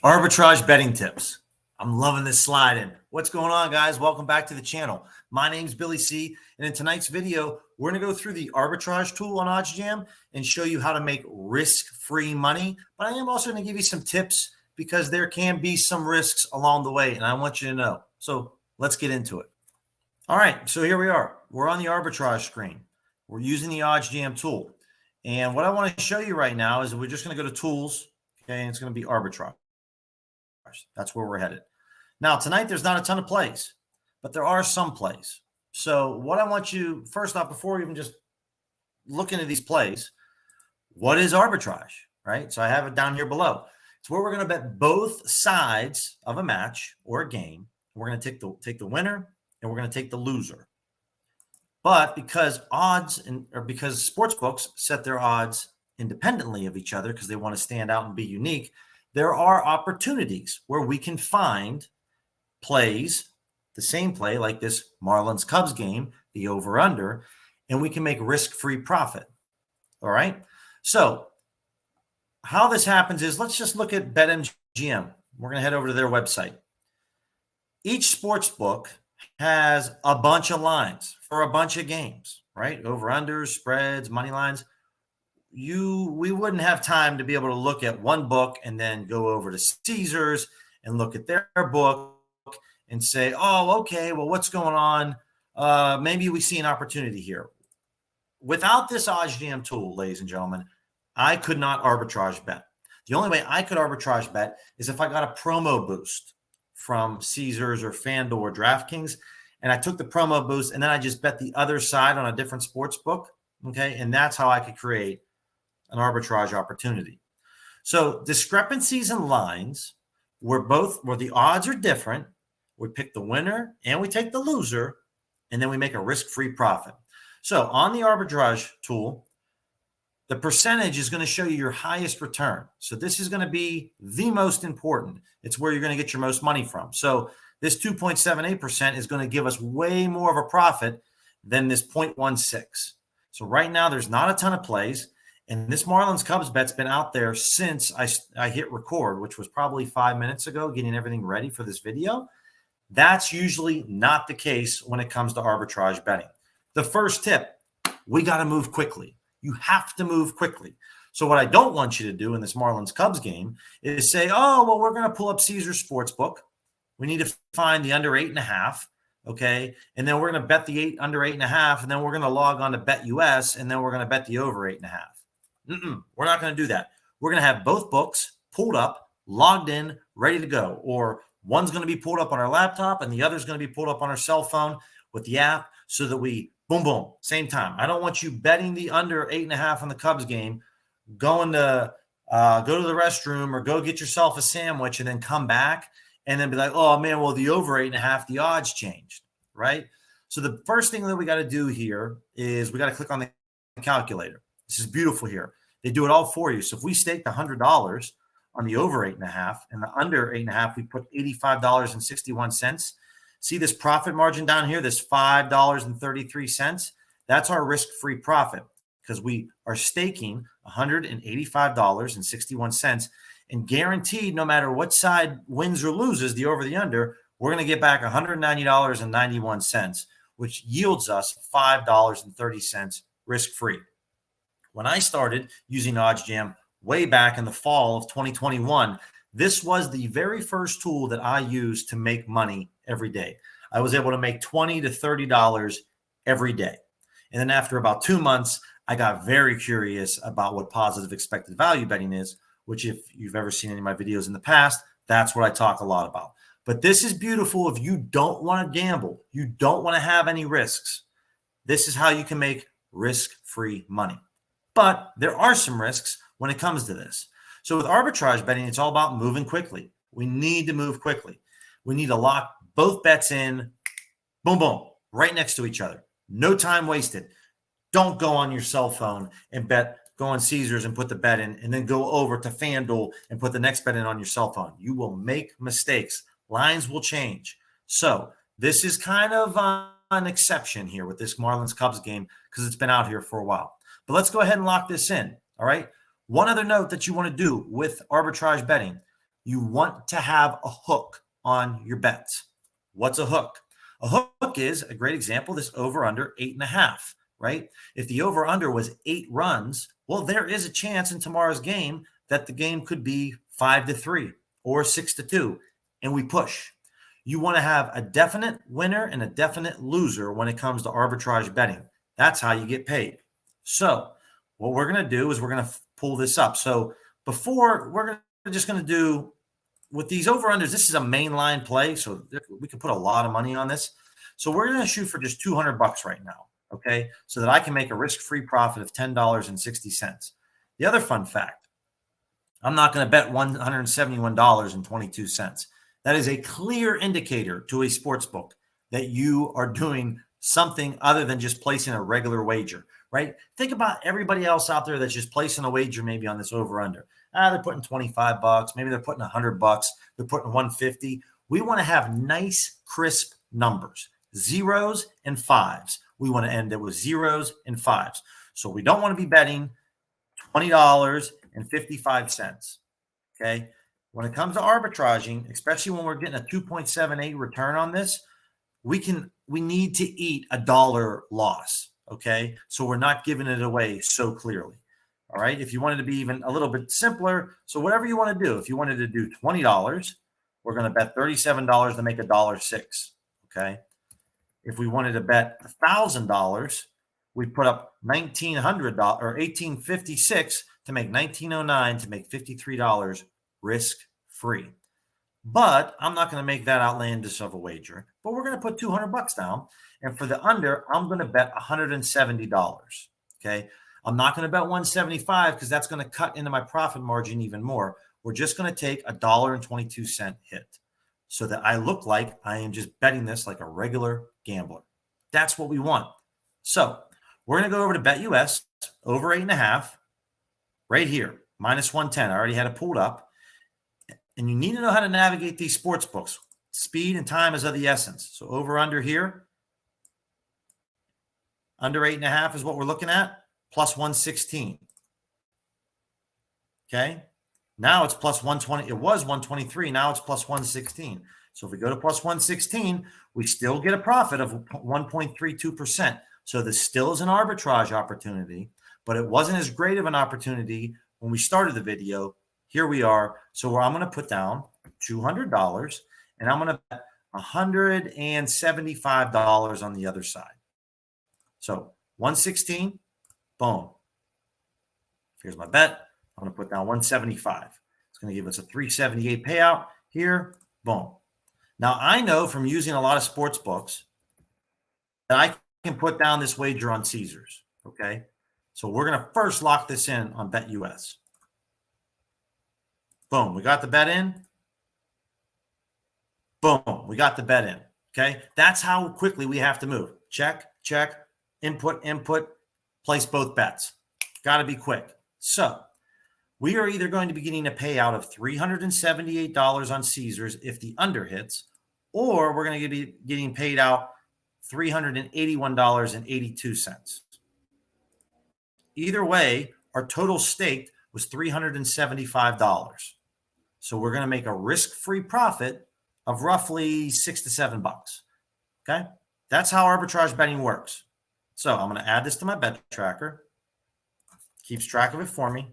Arbitrage betting tips. I'm loving this slide in. What's going on, guys? Welcome back to the channel. My name's Billy C. And in tonight's video, we're going to go through the arbitrage tool on OddsJam and show you how to make risk-free money. But I am also going to give you some tips because there can be some risks along the way, and I want you to know. So let's get into it. All right, so here we are. We're on the arbitrage screen. We're using the OddsJam tool. And what I want to show you right now is we're just going to go to Tools, okay, and it's going to be Arbitrage. That's where we're headed. Now, tonight, there's not a ton of plays, but there are some plays. So what I want you, first off, before even just looking at these plays, what is arbitrage, right? So I have it down here below. It's where we're going to bet both sides of a match or a game. We're going to take the winner, and we're going to take the loser. But because because sports books set their odds independently of each other because they want to stand out and be unique, there are opportunities where we can find plays, the same play like this Marlins-Cubs game, the over-under, and we can make risk-free profit. All right? So how this happens is, let's just look at BetMGM. We're going to head over to their website. Each sports book has a bunch of lines for a bunch of games, right? Over-unders, spreads, money lines. We wouldn't have time to be able to look at one book and then go over to Caesars and look at their book and say, oh, okay, well, what's going on? Maybe we see an opportunity here. Without this OddsJam tool, ladies and gentlemen, I could not arbitrage bet. The only way I could arbitrage bet is if I got a promo boost from Caesars or FanDuel or DraftKings, and I took the promo boost and then I just bet the other side on a different sports book, okay? And that's how I could create an arbitrage opportunity. So discrepancies in lines where the odds are different, we pick the winner and we take the loser, and then we make a risk-free profit. So on the arbitrage tool, the percentage is going to show you your highest return. So this is going to be the most important. It's where you're going to get your most money from. So this 2.78% is going to give us way more of a profit than this 0.16. So right now there's not a ton of plays. And this Marlins-Cubs bet's been out there since I hit record, which was probably 5 minutes ago, getting everything ready for this video. That's usually not the case when it comes to arbitrage betting. The first tip, we got to move quickly. You have to move quickly. So what I don't want you to do in this Marlins-Cubs game is say, oh, well, we're going to pull up Caesars Sportsbook. We need to find the under 8.5. Okay. And then we're going to bet the under 8.5. And then we're going to log on to BetUS. And then we're going to bet the over 8.5. We're not going to do that. We're going to have both books pulled up, logged in, ready to go. Or one's going to be pulled up on our laptop and the other's going to be pulled up on our cell phone with the app so that we, boom, boom, same time. I don't want you betting the under 8.5 on the Cubs game, going to go to the restroom or go get yourself a sandwich and then come back and then be like, oh, man, well, the over 8.5, the odds changed, right? So the first thing that we got to do here is we got to click on the calculator. This is beautiful here. They do it all for you. So if we staked $100 on the over 8.5 and the under 8.5, we put $85.61. See this profit margin down here, this $5.33? That's our risk-free profit because we are staking $185.61 and guaranteed no matter what side wins or loses, the over the under, we're going to get back $190.91, which yields us $5.30 risk-free. When I started using OddsJam way back in the fall of 2021, this was the very first tool that I used to make money every day. I was able to make $20 to $30 every day. And then after about 2 months, I got very curious about what positive expected value betting is, which if you've ever seen any of my videos in the past, that's what I talk a lot about. But this is beautiful if you don't want to gamble. You don't want to have any risks. This is how you can make risk-free money. But there are some risks when it comes to this. So with arbitrage betting, it's all about moving quickly. We need to move quickly. We need to lock both bets in, boom, boom, right next to each other. No time wasted. Don't go on your cell phone and go on Caesars and put the bet in, and then go over to FanDuel and put the next bet in on your cell phone. You will make mistakes. Lines will change. So this is kind of an exception here with this Marlins-Cubs game because it's been out here for a while. But let's go ahead and lock this in, all right? One other note that you want to do with arbitrage betting, you want to have a hook on your bets. What's a hook? A hook is a great example, this over under 8.5, right? If the over under was 8 runs, well, there is a chance in tomorrow's game that the game could be 5-3 or 6-2, and we push. You want to have a definite winner and a definite loser when it comes to arbitrage betting. That's how you get paid. So what we're going to do is we're going to pull this up. So before, we're just going to do with these over-unders, this is a mainline play, so we can put a lot of money on this. So we're going to shoot for just $200 right now, okay, so that I can make a risk-free profit of $10.60. The other fun fact, I'm not going to bet $171.22. That is a clear indicator to a sports book that you are doing something other than just placing a regular wager, right? Think about everybody else out there that's just placing a wager maybe on this over-under. They're putting $25, maybe they're putting $100, they're putting $150. We want to have nice, crisp numbers, zeros and fives. We want to end it with zeros and fives. So we don't want to be betting $20.55, okay? When it comes to arbitraging, especially when we're getting a 2.78 return on this, we need to eat a dollar loss, okay? So we're not giving it away so clearly. All right. If you wanted to be even a little bit simpler, so whatever you want to do, if you wanted to do $20, we're going to bet $37 to make $1.06. Okay. If we wanted to bet $1,000, we put up $1,900 or $1,856 to make $1,909 to make $53 risk free. But I'm not going to make that outlandish of a wager. But we're going to put $200 down, and for the under, I'm going to bet $170. Okay. I'm not going to bet 175 because that's going to cut into my profit margin even more. We're just going to take $1.22 hit so that I look like I am just betting this like a regular gambler. That's what we want. So we're going to go over to BetUS over 8.5 right here, -110. I already had it pulled up. And you need to know how to navigate these sports books. Speed and time is of the essence. So over under here, under 8.5 is what we're looking at. +116. Okay. Now it's +120. It was 123. Now it's +116. So if we go to +116, we still get a profit of 1.32%. So this still is an arbitrage opportunity, but it wasn't as great of an opportunity when we started the video. Here we are. So I'm going to put down $200 and I'm going to bet $175 on the other side. So 116. Boom. Here's my bet. I'm going to put down 175. It's going to give us a 378 payout here. Boom. Now, I know from using a lot of sports books that I can put down this wager on Caesars. Okay. So we're going to first lock this in on BetUS. Boom. We got the bet in. Boom. We got the bet in. Okay. That's how quickly we have to move. Check, check, input, input. Place both bets. Got to be quick. So we are either going to be getting a payout of $378 on Caesars if the under hits, or we're going to be getting paid out $381.82. Either way, our total staked was $375. So we're going to make a risk-free profit of roughly $6 to $7. Okay? That's how arbitrage betting works. So I'm going to add this to my bet tracker. Keeps track of it for me.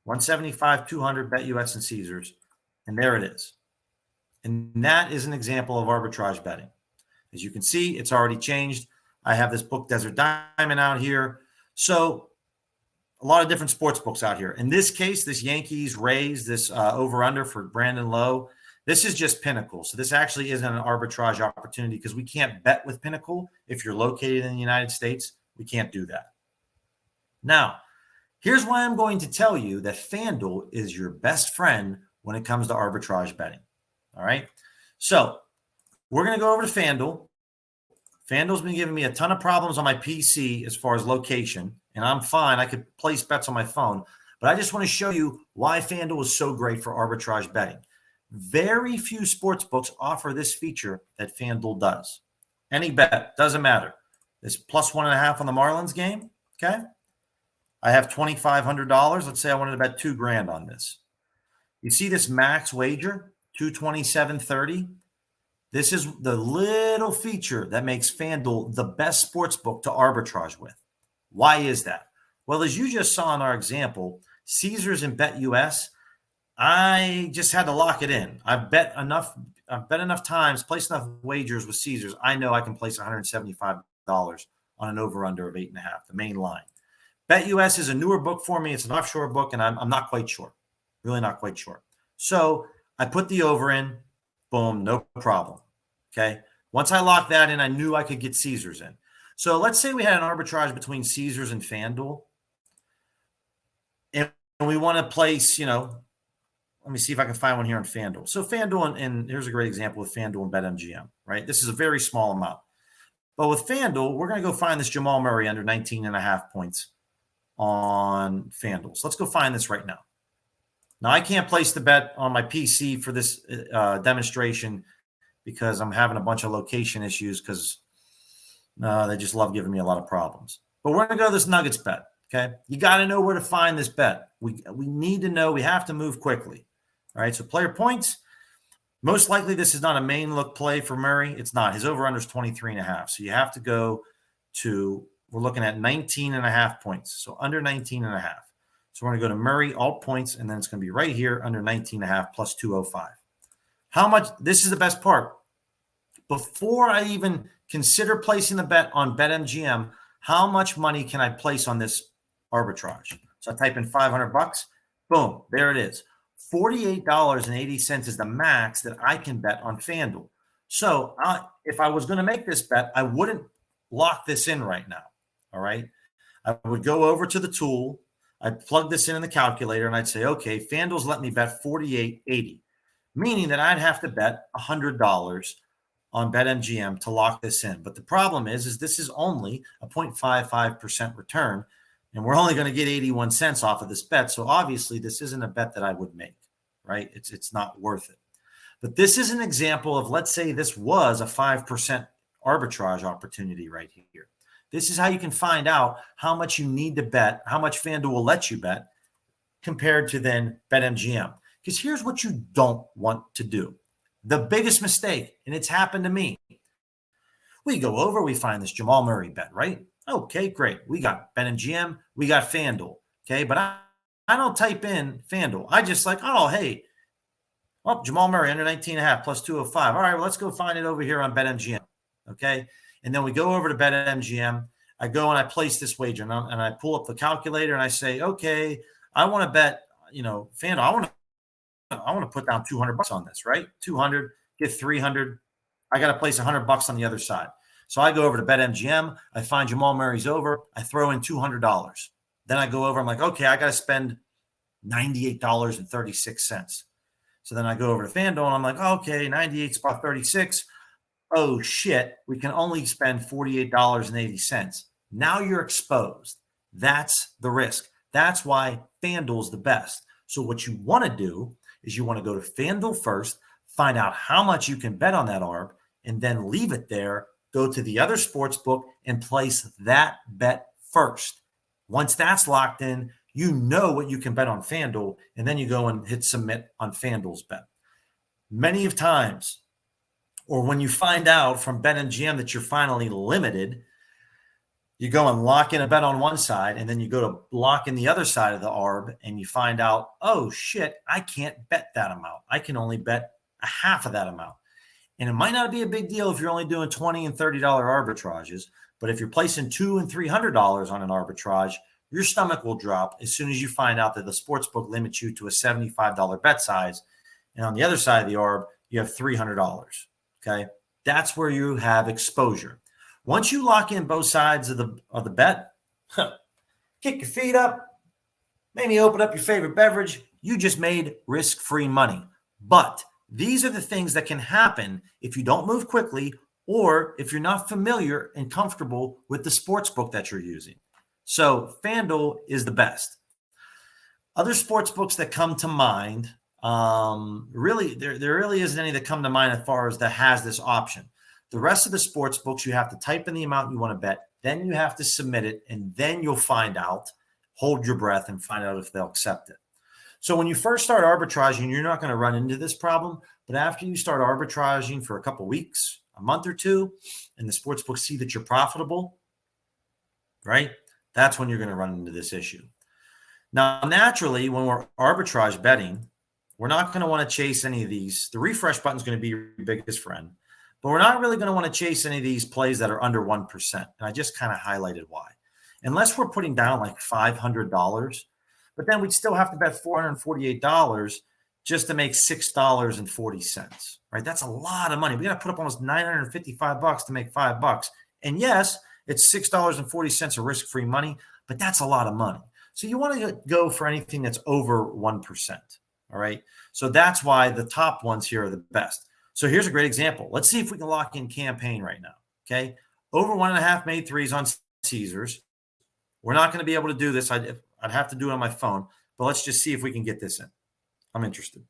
175, 200, BetUS and Caesars. And there it is. And that is an example of arbitrage betting. As you can see, it's already changed. I have this book Desert Diamond out here. So a lot of different sports books out here. In this case, this Yankees Rays, this over-under for Brandon Lowe, this is just Pinnacle. So this actually isn't an arbitrage opportunity because we can't bet with Pinnacle. If you're located in the United States, we can't do that. Now, here's why I'm going to tell you that FanDuel is your best friend when it comes to arbitrage betting. All right. So we're going to go over to FanDuel. FanDuel's been giving me a ton of problems on my PC as far as location, and I'm fine. I could place bets on my phone, but I just want to show you why FanDuel is so great for arbitrage betting. Very few sports books offer this feature that FanDuel does. Any bet, doesn't matter. This +1.5 on the Marlins game, okay? I have $2,500. Let's say I wanted to bet $2,000 on this. You see this max wager, 227.30. This is the little feature that makes FanDuel the best sports book to arbitrage with. Why is that? Well, as you just saw in our example, Caesars and BetUS, I just had to lock it in. I've bet enough times, placed enough wagers with Caesars. I know I can place $175 on an over-under of 8.5, the main line. BetUS is a newer book for me. It's an offshore book, and I'm not quite sure. Really not quite sure. So I put the over in. Boom, no problem. Okay. Once I locked that in, I knew I could get Caesars in. So let's say we had an arbitrage between Caesars and FanDuel. And we want to place, let me see if I can find one here on FanDuel. So FanDuel, and here's a great example with FanDuel and BetMGM, right? This is a very small amount. But with FanDuel, we're going to go find this Jamal Murray under 19.5 points on FanDuel. So let's go find this right now. Now, I can't place the bet on my PC for this demonstration because I'm having a bunch of location issues because they just love giving me a lot of problems. But we're going to go to this Nuggets bet, okay? You got to know where to find this bet. We need to know. We have to move quickly, all right? So player points. Most likely this is not a main look play for Murray. It's not. His over-under is 23.5. So you have to go to, we're looking at 19.5 points. So under 19.5. So we're going to go to Murray, alt points, and then it's going to be right here under 19.5 plus 205. How much? This is the best part. Before I even consider placing the bet on BetMGM, how much money can I place on this arbitrage? So I type in $500. Boom, there it is. $48.80 is the max that I can bet on FanDuel. So if I was going to make this bet, I wouldn't lock this in right now. All right. I would go over to the tool. I'd plug this in the calculator and I'd say, okay, FanDuel's let me bet $48.80, meaning that I'd have to bet $100 on BetMGM to lock this in. But the problem is this is only a 0.55% return, and we're only going to get 81 cents off of this bet. So obviously this isn't a bet that I would make, right? It's not worth it. But this is an example of, let's say this was a 5% arbitrage opportunity right here. This is how you can find out how much you need to bet, how much FanDuel will let you bet compared to then BetMGM. Because here's what you don't want to do. The biggest mistake, and it's happened to me. We go over, we find this Jamal Murray bet, right? Okay, great. We got BetMGM, we got FanDuel. Okay, but I don't type in FanDuel. I just like, oh, hey, Jamal Murray under 19.5 plus 205. All right, well, let's go find it over here on BetMGM. Okay. And then we go over to BetMGM. I go and I place this wager, and I pull up the calculator and I say, okay, I want to bet, FanDuel. I want to put down $200 on this, right? 200, get 300. I got to place $100 on the other side. So I go over to BetMGM. I find Jamal Murray's over. I throw in $200. Then I go over. I'm like, okay, I got to spend $98.36. So then I go over to FanDuel and I'm like, okay, 98 spot 36. Oh shit, we can only spend $48.80. Now you're exposed. That's the risk. That's why FanDuel's the best. So what you want to do is you want to go to FanDuel first, find out how much you can bet on that ARB, and then leave it there, go to the other sports book and place that bet first. Once that's locked in, you know what you can bet on FanDuel, and then you go and hit submit on FanDuel's bet. Many of times, or when you find out from BetMGM that you're finally limited, you go and lock in a bet on one side, and then you go to lock in the other side of the ARB, and you find out, oh, shit, I can't bet that amount. I can only bet a half of that amount. And it might not be a big deal if you're only doing $20 and $30 arbitrages, but if you're placing $200 and $300 on an arbitrage, your stomach will drop as soon as you find out that the sportsbook limits you to a $75 bet size, and on the other side of the ARB, you have $300. Okay, that's where you have exposure. Once you lock in both sides of the bet, kick your feet up, maybe open up your favorite beverage. You just made risk-free money. But these are the things that can happen if you don't move quickly or if you're not familiar and comfortable with the sports book that you're using. So FanDuel is the best. Other sports books that come to mind, really, there really isn't any that come to mind as far as that has this option. The rest of the sports books, you have to type in the amount you want to bet, then you have to submit it, and then you'll find out, hold your breath, and find out if they'll accept it. So when you first start arbitraging, you're not going to run into this problem. But after you start arbitraging for a couple weeks, a month or two, and the sports books see that you're profitable, right? That's when you're going to run into this issue. Now, naturally, when we're arbitrage betting, we're not going to want to chase any of these. The refresh button is going to be your biggest friend, but we're not really going to want to chase any of these plays that are under 1%. And I just kind of highlighted why. Unless we're putting down like $500, but then we'd still have to bet $448 just to make $6.40, right? That's a lot of money. We got to put up almost $955 to make $5. And yes, it's $6.40 of risk-free money, but that's a lot of money. So you want to go for anything that's over 1%, all right? So that's why the top ones here are the best. So here's a great example. Let's see if we can lock in campaign right now, okay? Over 1.5 made threes on Caesars. We're not going to be able to do this. I'd have to do it on my phone, but let's just see if we can get this in. I'm interested.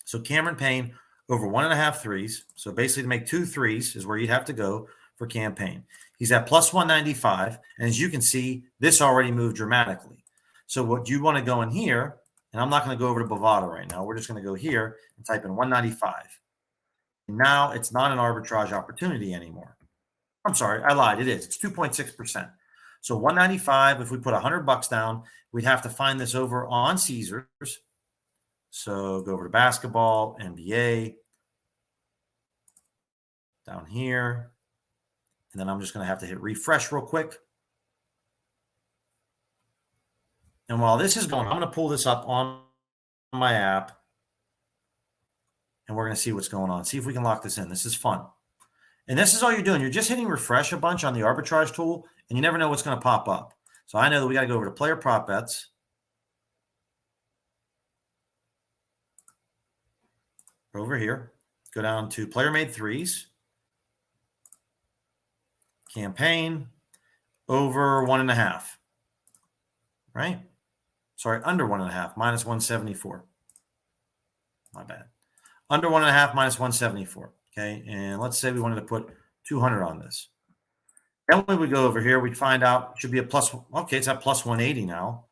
So Cameron Payne over 1.5 threes. So basically to make 2 threes is where you'd have to go for campaign. He's at plus 195. And as you can see, this already moved dramatically. So what you want to go in here, and I'm not going to go over to Bovada right now. We're just going to go here and type in 195. And now it's not an arbitrage opportunity anymore. I'm sorry, I lied. It is. It's 2.6%. So 195, if we put $100 down, we'd have to find this over on Caesars. So go over to basketball, NBA, down here. And then I'm just going to have to hit refresh real quick. And while this is going, I'm going to pull this up on my app. And we're going to see what's going on. See if we can lock this in. This is fun. And this is all you're doing. You're just hitting refresh a bunch on the arbitrage tool, and you never know what's going to pop up. So I know that we got to go over to player prop bets. Over here, go down to player made threes. Campaign over 1.5. Right? Sorry, under 1.5, minus 174. My bad. Under 1.5, minus 174. Okay, and let's say we wanted to put 200 on this. Then when we go over here, we'd find out it should be a plus. Okay, it's at plus 180 now.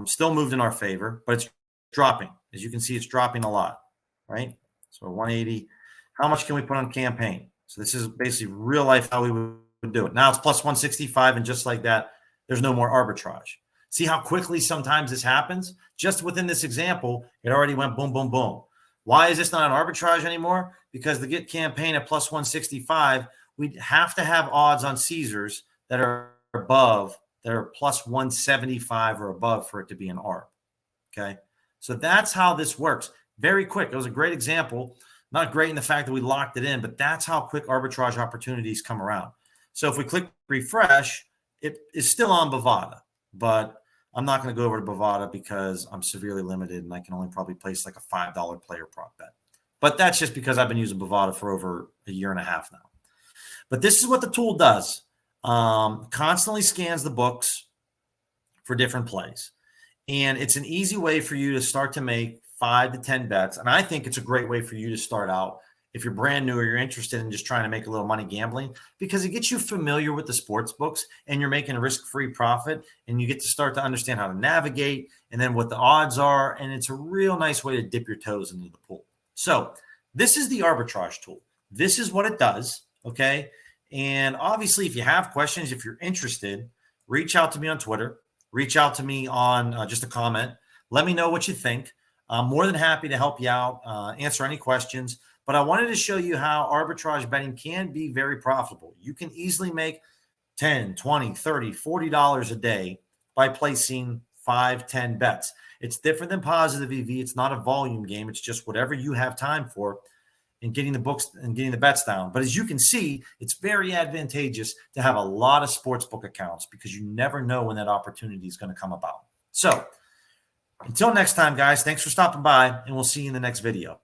Still moved in our favor, but it's dropping. As you can see, it's dropping a lot, right? So 180. How much can we put on campaign? So this is basically real life how we would do it. Now it's plus 165, and just like that, there's no more arbitrage. See how quickly sometimes this happens? Just within this example, it already went boom, boom, boom. Why is this not an arbitrage anymore? Because to get campaign at plus 165, we'd have to have odds on Caesars that are above, that are plus 175 or above for it to be an ARB. Okay. So that's how this works. Very quick. It was a great example. Not great in the fact that we locked it in, but that's how quick arbitrage opportunities come around. So if we click refresh, it is still on Bovada, but I'm not going to go over to Bovada because I'm severely limited and I can only probably place like a $5 player prop bet. But that's just because I've been using Bovada for over a year and a half now. But this is what the tool does. Constantly scans the books for different plays. And it's an easy way for you to start to make 5 to 10 bets. And I think it's a great way for you to start out if you're brand new or you're interested in just trying to make a little money gambling, because it gets you familiar with the sports books and you're making a risk-free profit, and you get to start to understand how to navigate and then what the odds are. And it's a real nice way to dip your toes into the pool. So this is the arbitrage tool. This is what it does. Okay. And obviously, if you have questions, if you're interested, reach out to me on Twitter, reach out to me on just a comment. Let me know what you think. I'm more than happy to help you out, answer any questions. But I wanted to show you how arbitrage betting can be very profitable. You can easily make $10, $20, $30, $40 a day by placing 5, 10 bets. It's different than positive EV. It's not a volume game. It's just whatever you have time for and getting the books and getting the bets down. But as you can see, it's very advantageous to have a lot of sportsbook accounts because you never know when that opportunity is going to come about. So until next time, guys, thanks for stopping by, and we'll see you in the next video.